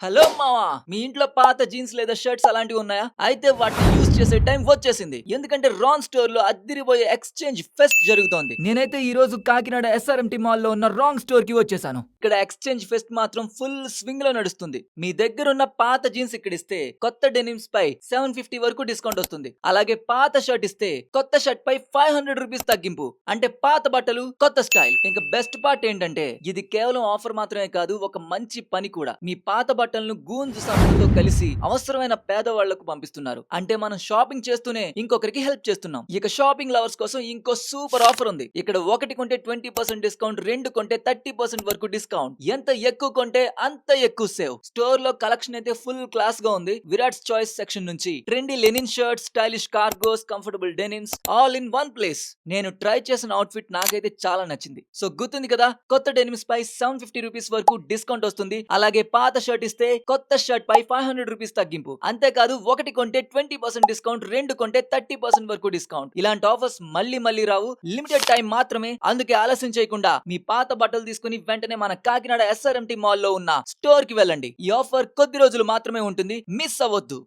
Hello మావా, మీ ఇంట్లో పాత జీన్స్ లేదా షర్ట్స్ అలాంటివి ఉన్నాయా? అయితే వాటిని యూజ్ చేసే టైం వచ్చేసింది. ఎందుకంటే రాన్ స్టోర్ లో అద్దిరిపోయే ఎక్స్చేంజ్ ఫెస్ట్ జరుగుతోంది. నేనైతే ఈ రోజు కాకినాడ ఎస్ఆర్ఎంటి మాల్ లో ఉన్న రాంగ్ స్టోర్ కి వచ్చేసాను. ఇక్కడ ఎక్స్చేంజ్ ఫెస్ట్ మాత్రం ఫుల్ స్వింగ్ లో నడుస్తుంది. మీ దగ్గర ఉన్న పాత జీన్స్ ఇక్కడ ఇస్తే కొత్త డెనిమ్స్ పై 750 వరకు డిస్కౌంట్ వస్తుంది. అలాగే పాత షర్ట్ ఇస్తే కొత్త షర్ట్ పై 500 రూపీస్ తగ్గింపు. అంటే పాత బట్టలు కొత్త స్టైల్. ఇంకా బెస్ట్ పార్ట్ ఏంటంటే ఇది కేవలం ఆఫర్ మాత్రమే కాదు, ఒక మంచి పని కూడా. మీ పాత బట్టలను గూంజ్ సంస్థతో కలిసి అవసరమైన పేదవాళ్లకు పంపిస్తున్నారు. అంటే మనం షాపింగ్ చేస్తూనే ఇంకొకరికి హెల్ప్ చేస్తున్నాం. ఇక షాపింగ్ లవర్స్ కోసం ఇంకో సూపర్ ఆఫర్ ఉంది. ఇక్కడ ఒకటి కొంటే 20% డిస్కౌంట్, రెండు కొంటే 30% వరకు డిస్కౌంట్. ఎంత ఎక్కువ కొంటే అంత ఎక్కువ సేవ్. స్టోర్ లో కలెక్షన్ అయితే ఫుల్ క్లాస్ గా ఉంది. విరాట్స్ చాయిస్ సెక్షన్ నుంచి trendy linen shirts, stylish cargos, comfortable denims all in one place. నేను ట్రై చేసిన అవుట్ఫిట్ నాకైతే చాలా నచ్చింది. సో గుర్తుంది కదా, కొత్త డెనిమ్స్ పై 750 రూపీస్ వరకు డిస్కౌంట్ వస్తుంది. అలాగే పాత షర్ట్ ఇస్తే కొత్త షర్ట్ పై 500 రూపీస్ తగ్గింపు. అంతేకాదు ఒకటి కొంటే 20% డిస్కౌంట్, రెండు కొంటే 30% వరకు డిస్కౌంట్. ఇలాంటి ఆఫర్స్ మళ్ళీ మళ్ళీ రావు, లిమిటెడ్ టైం మాత్రమే. అందుకే ఆలస్యం చేయకుండా మీ పాత బట్టలు తీసుకుని వెంటనే మన కాకినాడ ఎస్ఆర్ఎంటి మాల్ లో ఉన్న స్టోర్ కి వెళ్ళండి. ఈ ఆఫర్ కొద్ది రోజులు మాత్రమే ఉంటుంది, మిస్ అవ్వద్దు.